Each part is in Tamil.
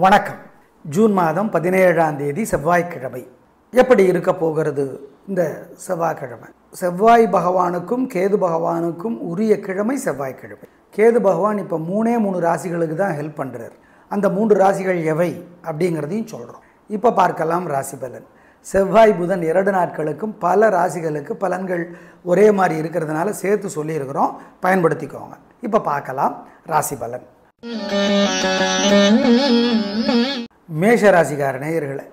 வணக்கம். ஜூன் மாதம் 17ஆம் தேதி செவ்வாய்க்கிழமை. எப்படி இருக்க போகிறது இந்த செவ்வாய்க்கிழமை? செவ்வாய் பகவானுக்கும் கேது பகவானுக்கும் உரிய கிழமை செவ்வாய்க்கிழமை. கேது பகவான் இப்போ மூணு ராசிகளுக்கு தான் ஹெல்ப் பண்ணுறார். அந்த 3 ராசிகள் எவை அப்படிங்கிறதையும் சொல்கிறோம். இப்போ பார்க்கலாம் ராசி பலன். செவ்வாய் புதன் 2 நாட்களுக்கும் பல ராசிகளுக்கு பலன்கள் ஒரே மாதிரி இருக்கிறதுனால சேர்த்து சொல்லியிருக்கிறோம், பயன்படுத்திக்கோங்க. இப்போ பார்க்கலாம் ராசி பலன். மேஷ ராசிக்கார நேயர்களே,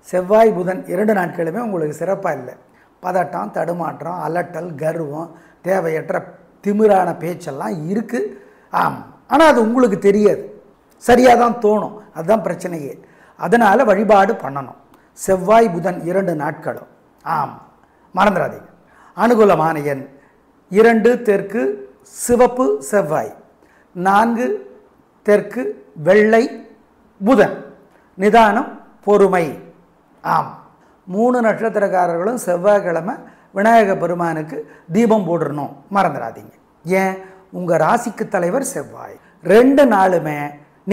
செவ்வாய் புதன் 2 நாட்களுமே உங்களுக்கு சிறப்பாக இல்லை. பதட்டம், தடுமாற்றம், அலட்டல், கர்வம், தேவையற்ற திமிரான பேச்செல்லாம் இருக்குது. ஆனால் அது உங்களுக்கு தெரியாது, சரியாக தான் தோணும். அதுதான் பிரச்சனையே. அதனால் வழிபாடு பண்ணணும். செவ்வாய் புதன் 2 நாட்களும் மறந்துடாதீங்க. அனுகூலமான எண் 2 தெற்கு சிவப்பு செவ்வாய், 4 தெற்கு வெள்ளை புதன். நிதானம், பொறுமை. 3 நட்சத்திரக்காரர்களும் செவ்வாய்க்கிழமை விநாயக பெருமானுக்கு தீபம் போடணும், மறந்துடாதீங்க. ஏன்? உங்கள் ராசிக்கு தலைவர் செவ்வாய். 2 நாளுமே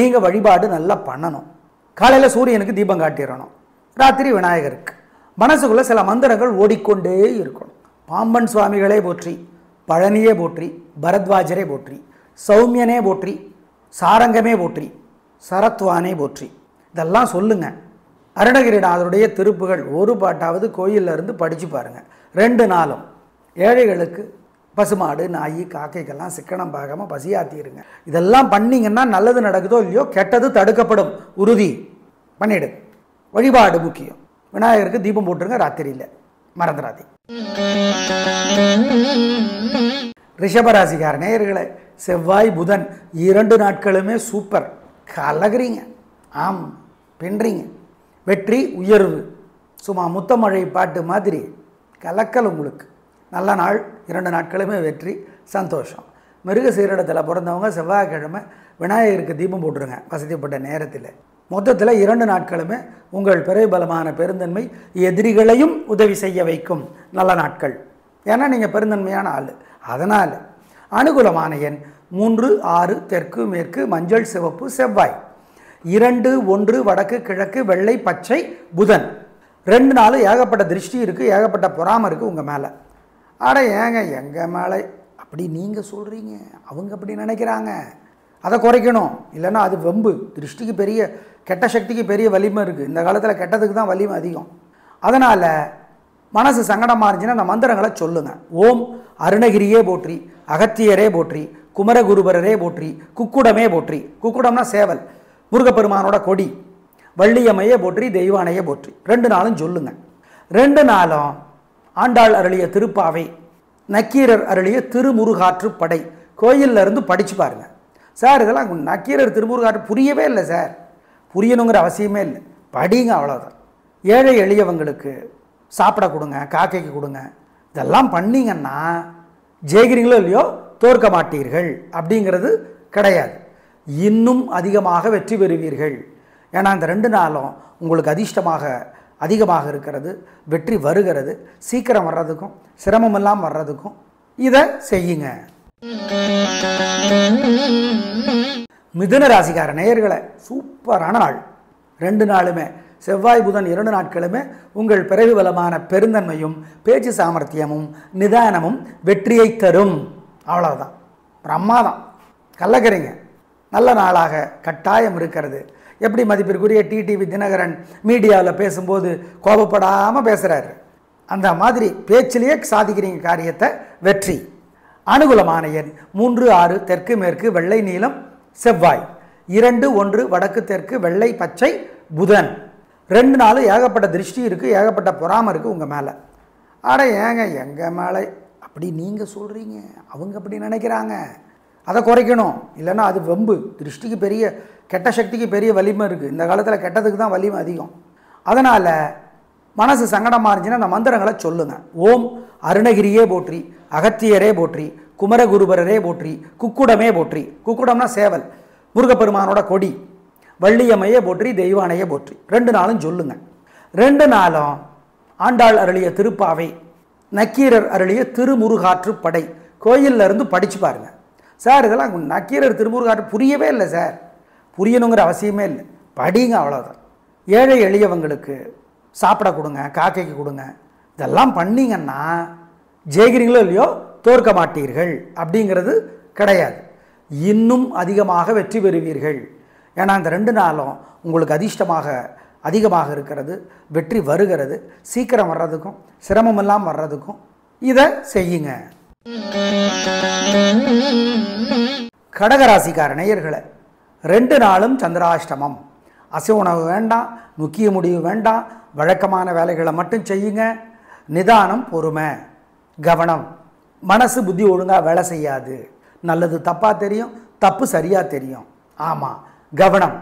நீங்கள் வழிபாடு நல்லா பண்ணணும். காலையில் சூரியனுக்கு தீபம் காட்டிடணும், ராத்திரி விநாயகருக்கு. மனசுக்குள்ளே சில மந்திரங்கள் ஓடிக்கொண்டே இருக்கணும். பாம்பன் சுவாமிகளே போற்றி, பழனியே போற்றி, பரத்வாஜரே போற்றி, சௌமியனே போற்றி, சாரங்கமே போற்றி, சரத்வானே போற்றி. இதெல்லாம் சொல்லுங்க. அருணகிரிநாதருடைய திருப்புகள் ஒரு பாட்டாவது கோயிலில் இருந்து படித்து பாருங்கள். 2 நாளும் ஏழைகளுக்கு பசுமாடு, நாய், காக்கைக்கெல்லாம் சிக்கனம் பார்க்காம பசியாத்திடுங்க. இதெல்லாம் பண்ணிங்கன்னா நல்லது நடக்குதோ இல்லையோ, கெட்டது தடுக்கப்படும். உறுதி பண்ணிடு. வழிபாடு முக்கியம். விநாயகருக்கு தீபம் போட்டுருங்க ராத்திரியில், மறந்துடாதீங்க. ரிஷபராசிக்கார நேயர்களே, செவ்வாய் புதன் 2 நாட்களுமே சூப்பர். கலகிறீங்க, பின்றீங்க. வெற்றி, உயர்வு. சும்மா முத்தமழை பாட்டு மாதிரி கலக்கல் உங்களுக்கு. நல்ல நாள். 2 நாட்களுமே வெற்றி, சந்தோஷம். மிருக சீரிடத்தில் பிறந்தவங்க செவ்வாய்க்கிழமை விநாயகருக்கு தீபம் போட்டுருங்க வசதிப்பட்ட நேரத்தில். மொத்தத்தில் 2 நாட்களுமே உங்கள் பிறைபலமான பெருந்தன்மை எதிரிகளையும் உதவி செய்ய வைக்கும் நல்ல நாட்கள். ஏன்னா நீங்கள் பெருந்தன்மையான ஆள். அதனால் அனுகூலமான எண் 3 6 தெற்கு மேற்கு மஞ்சள் சிவப்பு செவ்வாய், 2 1 வடக்கு கிழக்கு வெள்ளை பச்சை புதன். 2 நாள் ஏகப்பட்ட திருஷ்டி இருக்குது, ஏகப்பட்ட பொறாமை இருக்குது உங்கள் மேலே. ஏங்க எங்கள் மேலே அப்படி நீங்கள் சொல்கிறீங்க, அவங்க அப்படி நினைக்கிறாங்க. அதை குறைக்கணும். இல்லைன்னா அது வம்பு. திருஷ்டிக்கு பெரிய, கெட்ட சக்திக்கு பெரிய வலிமை இருக்குது. இந்த காலத்தில் கெட்டதுக்கு தான் வலிமை அதிகம். அதனால் மனசு சங்கடமாக இருந்துச்சுன்னா அந்த மந்திரங்களை சொல்லுங்கள். ஓம் அருணகிரியே போற்றி, அகத்தியரே போற்றி, குமரகுருபரரே போற்றி, குக்குடமே போற்றி. குக்குடம்னா சேவல், முருகப்பெருமானோட கொடி. வள்ளியம்மையே போற்றி, தெய்வானையே போற்றி. 2 நாளும் சொல்லுங்கள். 2 நாளும் ஆண்டாள் அருளிய திருப்பாவை, நக்கீரர் அருளிய திருமுருகாற்று படை கோயிலில் இருந்து படித்து பாருங்கள். சார் இதெல்லாம் நக்கீரர் திருமுருகாற்று புரியவே இல்லை சார். புரியணுங்கிற அவசியமே இல்லை, படிங்க, அவ்வளோதான். ஏழை எளியவங்களுக்கு சாப்பிட கொடுங்க, காக்கைக்கு கொடுங்க. இதெல்லாம் பண்ணிங்கன்னா ஜெயிக்கிறீங்களோ இல்லையோ, தோற்க மாட்டீர்கள் அப்படிங்கிறது கிடையாது. இன்னும் அதிகமாக வெற்றி பெறுவீர்கள். ஏன்னா இந்த 2 நாளும் உங்களுக்கு அதிகமாக இருக்கிறது. வெற்றி வருகிறது. சீக்கிரம் வர்றதுக்கும் சிரமமெல்லாம் வர்றதுக்கும் இதை செய்யுங்க. மிதுன ராசிக்கார நேயர்களை, சூப்பரான நாள். 2 நாளுமே செவ்வாய் புதன் 2 நாட்களுமே உங்கள் பிறகு பலமான பெருந்தன்மையும் பேச்சு சாமர்த்தியமும் நிதானமும் வெற்றியை தரும். அவ்வளவுதான். பிரமாதம். கல்லக்கறிங்க. நல்ல நாளாக கட்டாயம் இருக்கிறது. எப்படி மதிப்பிற்குரிய டிடிவி தினகரன் மீடியாவில் பேசும்போது கோபப்படாமல் பேசுகிறாரு, அந்த மாதிரி பேச்சிலேயே சாதிக்கிறீங்க காரியத்தை. வெற்றி. அனுகூலமான எண் 3 6 தெற்கு மேற்கு வெள்ளை நீலம் செவ்வாய், 2 1 வடக்கு தெற்கு வெள்ளை பச்சை புதன். 2 நாள் ஏகப்பட்ட திருஷ்டி இருக்குது, ஏகப்பட்ட பொறாமை இருக்குது உங்கள் மேலே. ஏங்க எங்கள் மேலே அப்படி நீங்கள் சொல்கிறீங்க, அவங்க அப்படி நினைக்கிறாங்க. அதை குறைக்கணும். இல்லைன்னா அது வம்பு. திருஷ்டிக்கு பெரிய, கெட்ட சக்திக்கு பெரிய வலிமை இருக்குது. இந்த காலத்தில் கெட்டதுக்கு தான் வலிமை அதிகம். அதனால் மனசு சங்கடமாக இருந்துச்சுன்னா அந்த மந்திரங்களை சொல்லுங்கள். ஓம் அருணகிரியே போற்றி, அகத்தியரே போற்றி, குமரகுருபரரே போற்றி, குக்குடமே போற்றி. குக்குடம்னா சேவல், முருகப்பெருமானோட கொடி. வள்ளியம்மையே போற்றி, தெய்வானையே போற்றி. 2 நாளும் சொல்லுங்கள். 2 நாளும் ஆண்டாள் அருளிய திருப்பாவை, நக்கீரர் அருளிய திருமுருகாற்று படை கோயிலில் இருந்து படித்து பாருங்கள். சார் இதெல்லாம் நக்கீரர் திருமுருகாற்று புரியவே இல்லை சார். புரியணுங்கிற அவசியமே இல்லை, படிங்க, அவ்வளோதான். ஏழை எளியவங்களுக்கு சாப்பிட கொடுங்க, காக்கைக்கு கொடுங்க. இதெல்லாம் பண்ணிங்கன்னா ஜெயிக்கிறீங்களோ இல்லையோ தோற்க மாட்டீர்கள் அப்படிங்கிறது கிடையாது. இன்னும் அதிகமாக வெற்றி பெறுவீர்கள். ஏன்னா இந்த 2 நாளும் உங்களுக்கு அதிகமாக இருக்கிறது, வெற்றி வருகிறது. சீக்கிரம் வர்றதுக்கும் சிரமம் இல்லாமல் வர்றதுக்கும் இதை செய்யுங்க. கடகராசிக்கார நேயர்களே, 2 நாளும் சந்திராஷ்டமம். அசைவ உணவு வேண்டாம், முக்கிய முடிவு வேண்டாம், வழக்கமான வேலைகளை மட்டும் செய்யுங்க. நிதானம், பொறுமை, கவனம். மனசு புத்தி ஒழுங்காக வேலை செய்யாது. நல்லது தப்பாக தெரியும், தப்பு சரியாக தெரியும். ஆமாம், கவனம்.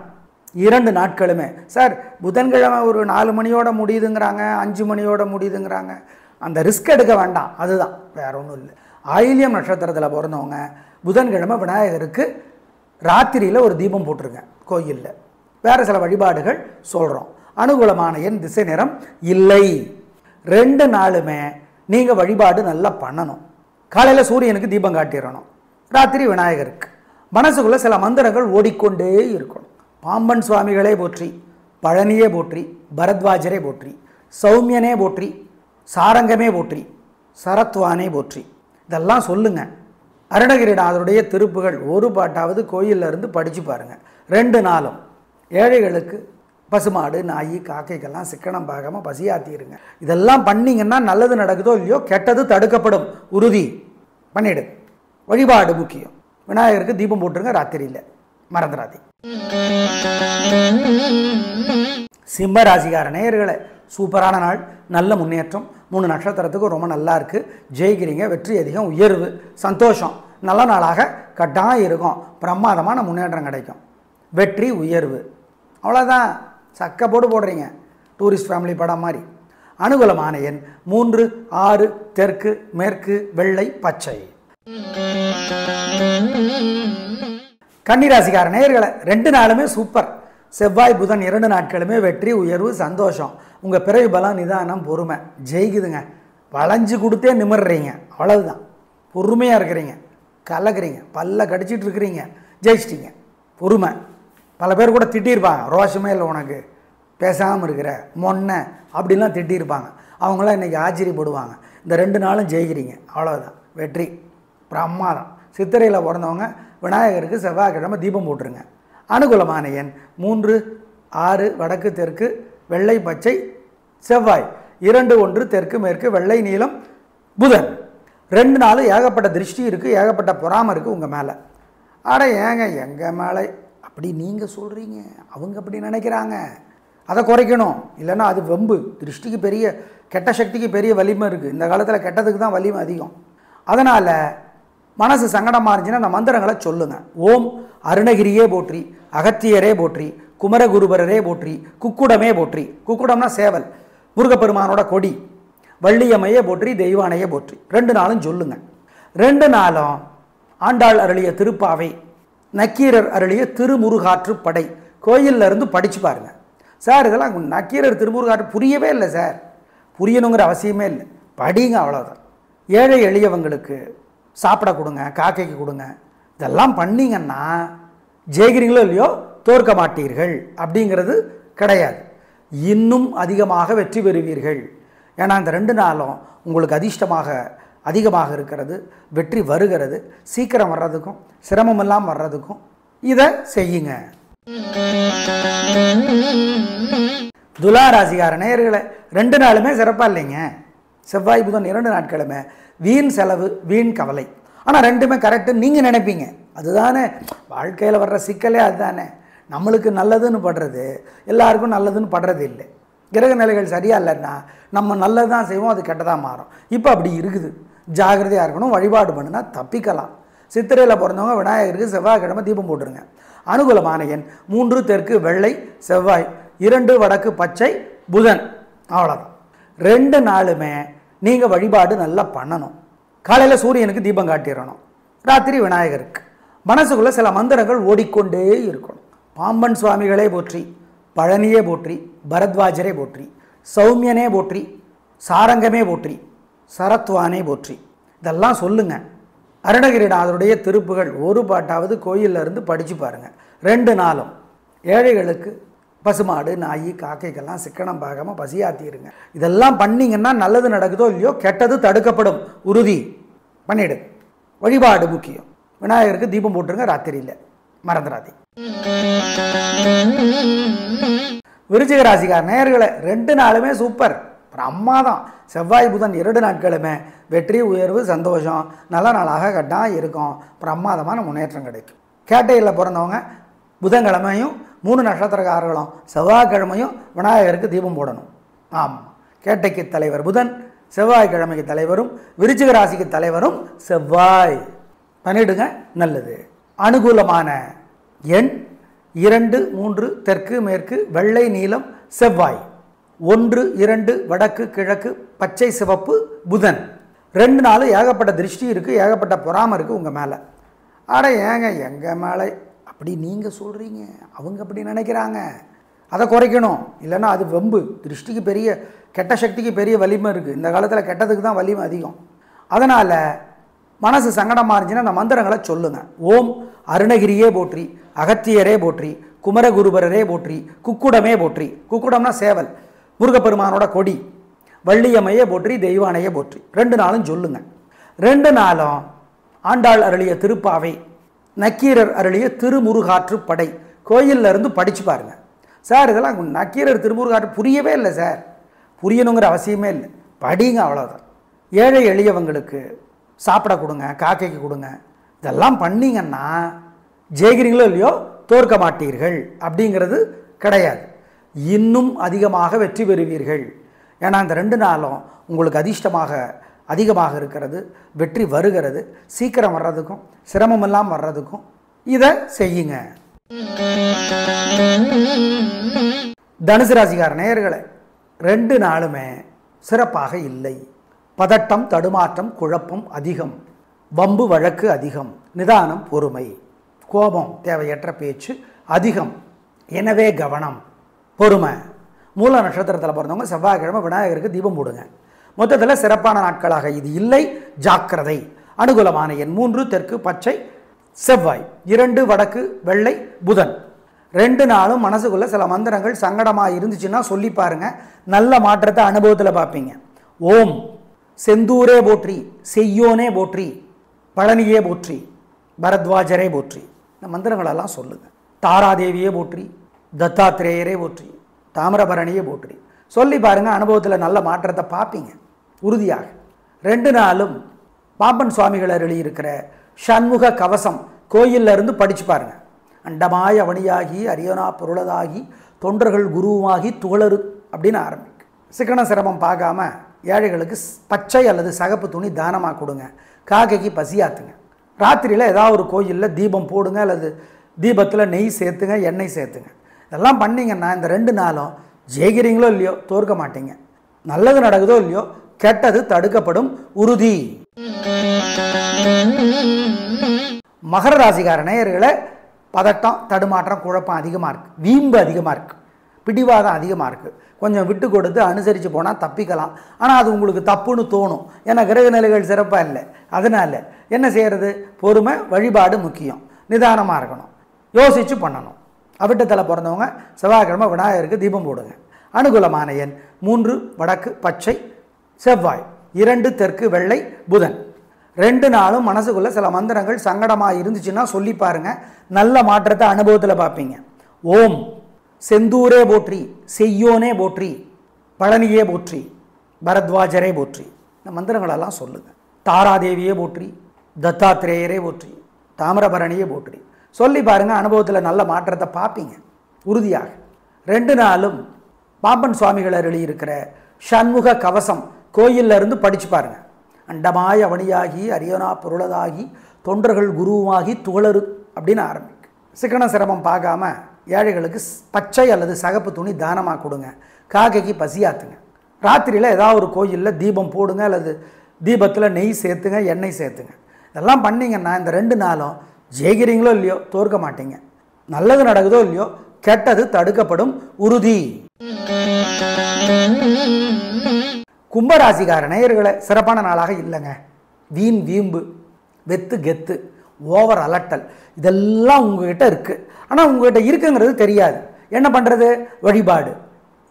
2 நாட்களுமே சார் புதன்கிழமை ஒரு 4 மணியோட முடியுதுங்கிறாங்க, 5 மணியோட முடியுதுங்கிறாங்க. அந்த ரிஸ்க் எடுக்க வேண்டாம், அதுதான், வேற ஒன்றும் இல்லை. ஆயில்யம் நட்சத்திரத்தில் பிறந்தவங்க புதன்கிழமை விநாயகருக்கு ராத்திரியில் ஒரு தீபம் போட்டுருங்க கோயிலில். வேறு சில வழிபாடுகள் சொல்கிறோம். அனுகூலமான எண், திசை, நிறம் இல்லை. 2 நாளுமே நீங்கள் வழிபாடு நல்லா பண்ணணும். காலையில் சூரியனுக்கு தீபம் காட்டிடணும், ராத்திரி விநாயகருக்கு. மனசுக்குள்ளே சில மந்திரங்கள் ஓடிக்கொண்டே இருக்கணும். பாம்பன் சுவாமிகளே போற்றி, பழனியே போற்றி, பரத்வாஜரே போற்றி, சௌமியனே போற்றி, சாரங்கமே போற்றி, சரத்வானே போற்றி. இதெல்லாம் சொல்லுங்கள். அருணகிரிநாதருடைய திருப்புகள் ஒரு பாட்டாவது கோயிலில் இருந்து படித்து பாருங்கள். 2 நாளும் ஏழைகளுக்கு பசுமாடு, நாய், காக்கைக்கெல்லாம் சிக்கனம் பார்க்காமல் பசியாத்திருங்க. இதெல்லாம் பண்ணிங்கன்னா நல்லது நடக்குதோ இல்லையோ கெட்டது தடுக்கப்படும். உறுதி பண்ணிடு. வழிபாடு முக்கியம். விநாயகருக்கு தீபம் போட்டுருங்க ராத்திரியில், மறந்துடாதே. சிம்ம ராசிக்கார நேயர்களே, சூப்பரான நாள், நல்ல முன்னேற்றம். 3 நட்சத்திரத்துக்கும் ரொம்ப நல்லா இருக்குது. ஜெயிக்கிறீங்க, வெற்றி அதிகம், உயர்வு, சந்தோஷம். நல்ல நாளாக கட்டாயம் இருக்கும். பிரமாதமான முன்னேற்றம் கிடைக்கும். வெற்றி, உயர்வு, அவ்வளோதான். சக்க போடுறீங்க, டூரிஸ்ட் ஃபேமிலி படம் மாதிரி. அனுகூலமான எண் 3, 6, தெற்கு, மேற்கு, வெள்ளை, பச்சை. கன்னிராசிக்கார நேயர்களை, 2 நாளுமே சூப்பர். செவ்வாய் புதன் 2 நாட்களுமே வெற்றி, உயர்வு, சந்தோஷம். உங்கள் பிறவி பலம், நிதானம், பொறுமை ஜெயிக்குதுங்க. வளைஞ்சு கொடுத்தே நிமிர்றீங்க, அவ்வளவுதான். பொறுமையாக இருக்கிறீங்க, கலக்கிறீங்க, பல்ல கடிச்சிட்டு இருக்கிறீங்க, ஜெயிச்சிட்டிங்க. பொறுமை. பல பேர் கூட திட்டியிருப்பாங்க, ரோஷமே இல்லை உனக்கு, பேசாமல் இருக்கிற மொன்ன அப்படின்லாம் திட்டியிருப்பாங்க. அவங்களாம் இன்றைக்கி ஆச்சரியப்படுவாங்க. இந்த 2 நாளும் ஜெயிக்கிறீங்க, அவ்வளோதான். வெற்றி பிரமாதம். சித்திரையில் பிறந்தவங்க விநாயகருக்கு செவ்வாய்க்கிழமை தீபம் போட்டுருங்க. அனுகூலமான எண் 3, 6, வடக்கு, தெற்கு, வெள்ளை, பச்சை, செவ்வாய். 2, 1, தெற்கு, மேற்கு, வெள்ளை, நீலம், புதன். 2 நாளும் ஏகப்பட்ட திருஷ்டி இருக்குது, ஏகப்பட்ட பொறாமை இருக்குது உங்கள் மேலே. ஆட ஏங்க எங்கள் மேலே அப்படி நீங்கள் சொல்கிறீங்க, அவங்க அப்படி நினைக்கிறாங்க. அதை குறைக்கணும், இல்லைன்னா அது வம்பு. திருஷ்டிக்கு பெரிய, கெட்ட சக்திக்கு பெரிய வலிமை இருக்குது. இந்த காலத்தில் கெட்டதுக்கு தான் வலிமை அதிகம். அதனால் மனசு சங்கடமாக இருந்துச்சுன்னா அந்த மந்திரங்களை சொல்லுங்கள். ஓம் அருணகிரியே போற்றி, அகத்தியரே போற்றி, குமரகுருபரரே போற்றி, குக்குடமே போற்றி. குக்குடம்னா சேவல், முருகப்பெருமானோட கொடி. வள்ளியம்மையே போற்றி, தெய்வானையே போற்றி. 2 நாளும் சொல்லுங்கள். 2 நாளும் ஆண்டாள் அருளிய திருப்பாவை, நக்கீரர் அருளிய திருமுருகாற்று படை கோயிலில் இருந்து படித்து பாருங்கள். சார் இதெல்லாம் நக்கீரர் திருமுருகாற்று புரியவே இல்லை சார். புரியணுங்கிற அவசியமே இல்லை, படிங்க, அவ்வளோதான். ஏழை எளியவங்களுக்கு சாப்பிட கொடுங்க, காக்கைக்கு கொடுங்க. இதெல்லாம் பண்ணிங்கன்னா ஜெயிக்கிறீங்களோ இல்லையோ தோற்க மாட்டீர்கள் அப்படிங்கிறது கிடையாது. இன்னும் அதிகமாக வெற்றி பெறுவீர்கள். ஏன்னா இந்த 2 நாளும் உங்களுக்கு அதிகமாக இருக்கிறது, வெற்றி வருகிறது. சீக்கிரம் வர்றதுக்கும் சிரமம் இல்லாமல் வர்றதுக்கும் இதை செய்யுங்க. துலாராசிக்கார நேயர்களே, 2 நாளுமே சிறப்பாக இல்லைங்க. செவ்வாய் புதன் 2 நாட்களுமே வீண் செலவு, வீண் கவலை. ஆனால் 2மே கரெக்டுன்னு நீங்கள் நினைப்பீங்க. அதுதானே வாழ்க்கையில் வர்ற சிக்கலே. அதுதானே நம்மளுக்கு நல்லதுன்னு படுறது எல்லாருக்கும் நல்லதுன்னு படுறது இல்லை. கிரக நிலைகள் சரியாக இல்லைன்னா நம்ம நல்லது தான் செய்வோம், அது கெட்டதாக மாறும். இப்போ அப்படி இருக்குது. ஜாகிரதையாக இருக்கணும். வழிபாடு பண்ணுனா தப்பிக்கலாம். சித்திரையில் பிறந்தவங்க விநாயகருக்கு செவ்வாய்க்கிழமை தீபம் போட்டுருங்க. அனுகூலமான எண் 3, தெற்கு, வெள்ளை, செவ்வாய். 2, வடக்கு, பச்சை, புதன். அவ்வளோதான். 2 நாளுமே நீங்கள் வழிபாடு நல்லா பண்ணணும். காலையில் சூரியனுக்கு தீபம் காட்டிடணும், ராத்திரி விநாயகருக்கு. மனசுக்குள்ளே சில மந்திரங்கள் ஓடிக்கொண்டே இருக்கணும். பாம்பன் சுவாமிகளே போற்றி, பழனியே போற்றி, பரத்வாஜரே போற்றி, சௌமியனே போற்றி, சாரங்கமே போற்றி, சரத்வானே போற்றி. இதெல்லாம் சொல்லுங்கள். அருணகிரிநாதருடைய திருப்புகள் ஒரு பாட்டாவது கோயிலில் இருந்து படித்து பாருங்கள். 2 நாளும் ஏழைகளுக்கு பசுமாடு நாய் காக்கைக்கெல்லாம் சிக்கனம் பார்க்காம பசியாத்திடுங்க. இதெல்லாம் பண்ணிங்கன்னா நல்லது நடக்குதோ இல்லையோ கெட்டது தடுக்கப்படும். உறுதி பண்ணிடு. வழிபாடு முக்கியம். விநாயகருக்கு தீபம் போட்டுருங்க ராத்திரியில், மறந்துடாதீங்க. விருச்சிக ராசிக்கார நேயர்களே, 2 நாளுமே சூப்பர், பிரமாதம். செவ்வாய் புதன் 2 நாட்களுமே வெற்றி, உயர்வு, சந்தோஷம், நல்ல நாளாக கட்டாக இருக்கும். பிரமாதமான முன்னேற்றம் கிடைக்கும். கேட்டையில் பிறந்தவங்க புதன்கிழமையும் 3 நட்சத்திரக்காரர்களும் செவ்வாய்க்கிழமையும் விநாயகருக்கு தீபம் போடணும். ஆமாம், கேட்டைக்கு தலைவர் புதன், செவ்வாய்க்கிழமைக்கு தலைவரும் விருச்சிக ராசிக்கு தலைவரும் செவ்வாய். பண்ணிடுங்க, நல்லது. அனுகூலமான எண் 2, 3 தெற்கு மேற்கு வெள்ளை நீலம் செவ்வாய். 1, 2 வடக்கு கிழக்கு பச்சை சிவப்பு புதன். 2 நாள் ஏகப்பட்ட திருஷ்டி இருக்குது, ஏகப்பட்ட பொறாமை இருக்குது உங்கள் மேலே. அட ஏங்க எங்கள் மேலே அப்படி நீங்கள் சொல்கிறீங்க, அவங்க அப்படி நினைக்கிறாங்க, அதை குறைக்கணும். இல்லைன்னா அது வெம்பு. திருஷ்டிக்கு பெரிய கெட்ட சக்திக்கு பெரிய வலிமை இருக்குது. இந்த காலத்தில் கெட்டதுக்கு தான் வலிமை அதிகம். அதனால் மனசு சங்கடமாக இருந்துச்சுன்னா அந்த மந்திரங்களை சொல்லுங்கள். ஓம் அருணகிரியே போற்றி, அகத்தியரே போற்றி, குமரகுருபரரே போற்றி, குக்குடமே போற்றி. குக்குடம்னா சேவல், முருகப்பெருமானோட கொடி. வள்ளியம்மையே போற்றி, தெய்வானையே போற்றி. 2 நாளும் சொல்லுங்க. 2 நாளும் ஆண்டாள் அருளிய திருப்பாவை, நக்கீரர் அருளிய திருமுருகாற்று படை கோயிலில் இருந்து படித்து பாருங்கள். சார் இதெல்லாம் நக்கீரர் திருமுருகாற்று புரியவே இல்லை சார். புரியணுங்கிற அவசியமே இல்லை, படிங்க, அவ்வளோதான். ஏழை எளியவங்களுக்கு சாப்பிட கொடுங்க, காக்கைக்கு கொடுங்க. இதெல்லாம் பண்ணிங்கன்னா ஜெயிக்கிறீங்களோ இல்லையோ தோற்க மாட்டீர்கள் அப்படிங்கிறது கிடையாது. இன்னும் அதிகமாக வெற்றி பெறுவீர்கள். ஏன்னா இந்த 2 நாளும் உங்களுக்கு அதிகமாக இருக்கிறது, வெற்றி வருகிறது. சீக்கிரம் வர்றதுக்கும் சிரமமெல்லாம் வர்றதுக்கும் இதை செய்யுங்க. தனுசு ராசிக்கார நேயர்களே, 2 நாளுமே சிறப்பாக இல்லை. பதட்டம், தடுமாற்றம், குழப்பம் அதிகம். வம்பு வழக்கு அதிகம். நிதானம், பொறுமை, கோபம், தேவையற்ற பேச்சு அதிகம். எனவே கவனம், பொறுமை. மூல நட்சத்திரத்தில் பிறந்தவங்க செவ்வாய்க்கிழமை விநாயகருக்கு தீபம் போடுங்க. மொத்தத்தில் சிறப்பான நாட்களாக இது இல்லை, ஜாக்கிரதை. அனுகூலமான எண் 3 தெற்கு பச்சை செவ்வாய். 2 வடக்கு வெள்ளை புதன். 2 நாளும் மனசுக்குள்ள சில மந்திரங்கள் சங்கடமாக இருந்துச்சுன்னா சொல்லி பாருங்க, நல்ல மாற்றத்தை அனுபவத்தில் பார்ப்பீங்க. ஓம் செந்தூரே போற்றி, செய்யோனே போற்றி, பழனியே போற்றி, பரத்வாஜரே போற்றி. இந்த மந்திரங்களெல்லாம் சொல்லுங்க. தாராதேவியே போற்றி, தத்தாத்திரேயரே போற்றி, தாமிரபரணியே போற்றி. சொல்லி பாருங்க, அனுபவத்தில் நல்ல மாற்றத்தை பார்ப்பீங்க உறுதியாக. 2 நாளும் பாம்பன் சுவாமிகள் அருளி இருக்கிற சண்முக கவசம் கோயிலில் இருந்து படித்து பாருங்க. அண்டமாய் அவனியாகி அரியனா பொருளதாகி தொண்டர்கள் குருவுமாகி துகளரு அப்படின்னு ஆரம்பிக்கும். சிக்கன சிரமம் பார்க்காம ஏழைகளுக்கு பச்சை அல்லது சகப்பு துணி தானமாக கொடுங்க. காக்கைக்கு பசியாத்துங்க. ராத்திரியில் ஏதாவது ஒரு கோயிலில் தீபம் போடுங்க, அல்லது தீபத்தில் நெய் சேர்த்துங்க, எண்ணெய் சேர்த்துங்க. இதெல்லாம் பண்ணிங்கன்னா இந்த 2 நாளும் ஜெயிக்கிறீங்களோ இல்லையோ தோற்க மாட்டீங்க. நல்லது நடக்குதோ இல்லையோ கெட்டது தடுக்கப்படும். உறுதி. மகர ராசிக்கார நேயர்களே, பதட்டம், தடுமாற்றம், குழப்பம் அதிகமாக இருக்குது. வீம்பு அதிகமாக இருக்குது. பிடிவாதம் அதிகமாக இருக்குது. கொஞ்சம் விட்டு கொடுத்து அனுசரித்து போனால் தப்பிக்கலாம். ஆனால் அது உங்களுக்கு தப்புன்னு தோணும். ஏன்னா கிரக நிலைகள் சிறப்பாக இல்லை. அதனால் என்ன செய்கிறது? பொறுமை, வழிபாடு முக்கியம். நிதானமாக இருக்கணும், யோசித்து பண்ணணும். அவிட்டத்தில் பிறந்தவங்க செவ்வாய்க்கிழமை விநாயகருக்கு தீபம் போடுங்க. அனுகூலமான எண் 3 வடக்கு பச்சை செவ்வாய். 2 தெற்கு வெள்ளை புதன். 2 நாளும் மனசுக்குள்ளே சில மந்திரங்கள் சங்கடமாக இருந்துச்சுன்னா சொல்லி பாருங்கள், நல்ல மாற்றத்தை அனுபவத்தில் பார்ப்பீங்க. ஓம் செந்தூரே போற்றி, செய்யோனே போற்றி, பழனியே போற்றி, பரத்வாஜரே போற்றி. இந்த மந்திரங்களெல்லாம் சொல்லுங்கள். தாராதேவியே போற்றி, தத்தாத்திரேயரே போற்றி, தாமிரபரணியே போற்றி. சொல்லி பாருங்கள், அனுபவத்தில் நல்ல மாற்றத்தை பார்ப்பீங்க உறுதியாக. 2 நாளும் பாம்பன் சுவாமிகள் அருளி இருக்கிற சண்முக கவசம் கோயிலில் இருந்து படித்து பாருங்கள். அண்டமாய் அவனியாகி அரியனா பொருளதாகி தொண்டர்கள் குருவுமாகி துகளரு அப்படின்னு ஆரம்பிக்கும். சிக்கன சிரமம் பார்க்காம ஏழைகளுக்கு பச்சை அல்லது சகப்பு துணி தானமாக கொடுங்க. காக்கைக்கு பசியாத்துங்க. ராத்திரியில் ஏதாவது ஒரு கோயிலில் தீபம் போடுங்க, அல்லது தீபத்தில் நெய் சேர்த்துங்க, எண்ணெய் சேர்த்துங்க. இதெல்லாம் பண்ணிங்கன்னா இந்த 2 நாளும் ஜெயிக்கிறீங்களோ இல்லையோ தோற்க மாட்டீங்க. நல்லது நடக்குதோ இல்லையோ கெட்டது தடுக்கப்படும். உறுதி. கும்பராசிக்கார நேயர்களே, சிறப்பான நாளாக இல்லைங்க. வீண் வீம்பு, வெத்து கெத்து, ஓவர் அலட்டல், இதெல்லாம் உங்ககிட்ட இருக்குது. ஆனால் உங்ககிட்ட இருக்குங்கிறது தெரியாது. என்ன பண்ணுறது? வழிபாடு.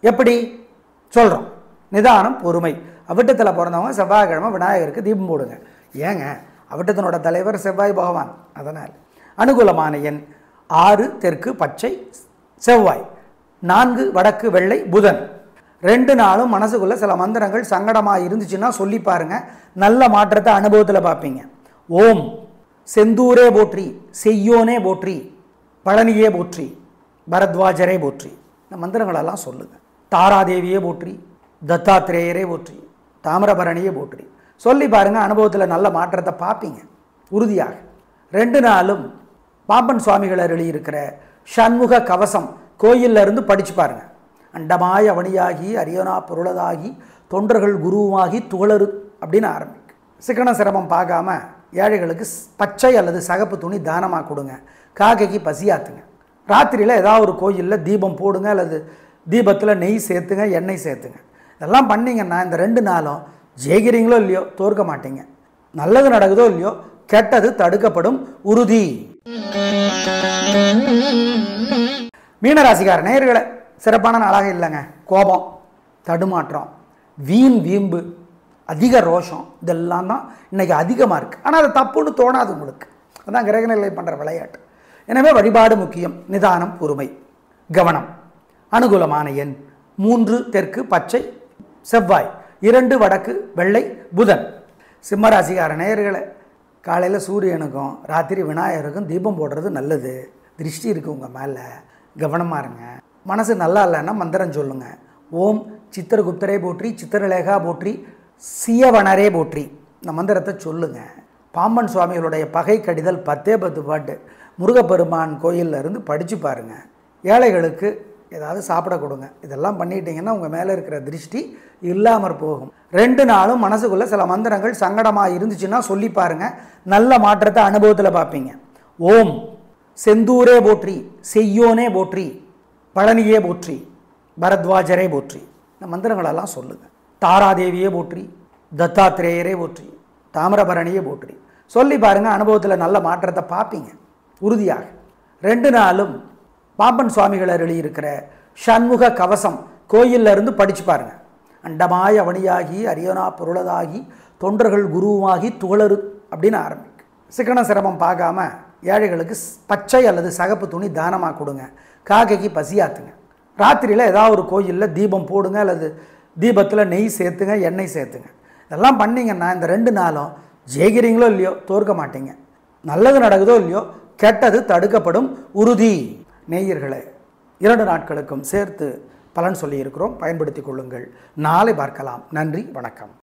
எப்படி சொல்கிறோம்? நிதானம், பொறுமை. அவிட்டத்தில் பிறந்தவங்க செவ்வாய்க்கிழமை விநாயகருக்கு தீபம் போடுங்க. ஏங்க, அவிட்டத்தினோட தலைவர் செவ்வாய் பகவான். அதனால் அனுகூலமான எண் 6 தெற்கு பச்சை செவ்வாய், 4 வடக்கு வெள்ளை புதன். 2 நாளும் மனசுக்குள்ளே சில மந்திரங்கள் சங்கடமாக இருந்துச்சுன்னா சொல்லி பாருங்க, நல்ல மாற்றத்தை அனுபவத்தில் பார்ப்பீங்க. ஓம் செந்தூரே போற்றி, செய்யோனே போற்றி, பழனியே போற்றி, பரத்வாஜரே போற்றி. இந்த மந்திரங்களெல்லாம் சொல்லுங்க. தாராதேவியே போற்றி, தத்தாத்திரேயரே போற்றி, தாமிரபரணியே போற்றி சொல்லி பாருங்க, அனுபவத்தில் நல்ல மாற்றத்தை பார்ப்பீங்க உறுதியாக. 2 நாளும் பாம்பன் சுவாமிகள் அருளி இருக்கிற சண்முக கவசம் கோயிலில் இருந்து படிச்சு பாருங்க. அண்டமாய் அவனியாகி அரியனா பொருளதாகி தொண்டர்கள் குருவுமாகி துகளரு அப்படின்னு ஆரம்பிக்கும். சிக்கன சிரமம் பார்க்காம ஏழைகளுக்கு பச்சை அல்லது சகப்பு துணி தானமாக கொடுங்க. காக்கைக்கு பசியாத்துங்க. ராத்திரியில் ஏதாவது ஒரு கோயிலில் தீபம் போடுங்க, அல்லது தீபத்தில் நெய் சேர்த்துங்க, எண்ணெய் சேர்த்துங்க. இதெல்லாம் பண்ணிங்கன்னா இந்த 2 நாளும் ஜெயிக்கிறீங்களோ இல்லையோ தோற்க மாட்டீங்க. நல்லது நடக்குதோ இல்லையோ கெட்டது தடுக்கப்படும் உறுதி. மீனராசிக்கார நேயர்களே, சிறப்பான நாளாக இல்லைங்க. கோபம், தடுமாற்றம், வீண் வீம்பு, அதிக ரோஷம், இதெல்லாம் தான் இன்றைக்கி அதிகமாக இருக்குது. ஆனால் அது தப்புன்னு தோணாது உங்களுக்கு. அதுதான் கிரகநிலை பண்ணுற விளையாட்டு. எனவே வழிபாடு முக்கியம். நிதானம், பொறுமை, கவனம். அனுகூலமான எண் 3 தெற்கு பச்சை செவ்வாய், 2 வடக்கு வெள்ளை புதன். சிம்மராசிக்கார நேயர்களே, காலையில் சூரியனுக்கும் ராத்திரி விநாயகருக்கும் தீபம் போடுறது நல்லது. திருஷ்டி இருக்குது உங்கள் மேலே, கவனமாக இருங்க. மனசு நல்லா இல்லைன்னா மந்திரம் சொல்லுங்க. ஓம் சித்திரகுப்தரே போற்றி, சித்திரலேகா போற்றி, சியவனரே போற்றி. இந்த மந்திரத்தை சொல்லுங்க. பாம்பன் சுவாமிகளுடைய பகை கடிதல் 10 பாட்டு முருகப்பெருமான் கோயிலில் இருந்து படித்து பாருங்கள். ஏழைகளுக்கு ஏதாவது சாப்பிட கொடுங்க. இதெல்லாம் பண்ணிட்டீங்கன்னா உங்கள் மேலே இருக்கிற திருஷ்டி இல்லாமற் போகும். 2 நாளும் மனசுக்குள்ளே சில மந்திரங்கள் சங்கடமாக இருந்துச்சுன்னா சொல்லி பாருங்கள், நல்ல மாற்றத்தை அனுபவத்தில் பார்ப்பீங்க. ஓம் செந்தூரே போற்றி, செய்யோனே போற்றி, பழனியே போற்றி, பரத்வாஜரே போற்றி. இந்த மந்திரங்களெல்லாம் சொல்லுங்கள். தாராதேவியே போற்றி, தத்தாத்திரேயரே போற்றி, தாமிரபரணியே போற்றி சொல்லி பாருங்கள், அனுபவத்தில் நல்ல மாற்றத்தை பார்ப்பீங்க உறுதியாக. 2 நாளும் பாம்பன் சுவாமிகள் அருளி இருக்கிற சண்முக கவசம் கோயிலில் இருந்து படித்து பாருங்கள். அண்டமாய் அவனியாகி அரியனா பொருளதாகி தொண்டர்கள் குருவுமாகி துகளரு அப்படின்னு ஆரம்பிக்கும். சிக்கன சிரமம் பார்க்காம ஏழைகளுக்கு பச்சை அல்லது சகப்பு துணி தானமாக கொடுங்க. காக்கைக்கு பசியாத்துங்க. ராத்திரியில் ஏதாவது ஒரு கோயிலில் தீபம் போடுங்க, அல்லது தீபத்தில் நெய் சேர்த்துங்க, எண்ணெய் சேர்த்துங்க. இதெல்லாம் பண்ணிங்கன்னா இந்த 2 நாளும் ஜெயிக்கிறீங்களோ இல்லையோ தோற்க மாட்டீங்க. நல்லது நடக்குதோ இல்லையோ கெட்டது தடுக்கப்படும் உறுதி. நேயர்களே, 2 நாட்களுக்கும் சேர்த்து பலன் சொல்லியிருக்கிறோம், பயன்படுத்திக் கொள்ளுங்கள். நாளை பார்க்கலாம். நன்றி, வணக்கம்.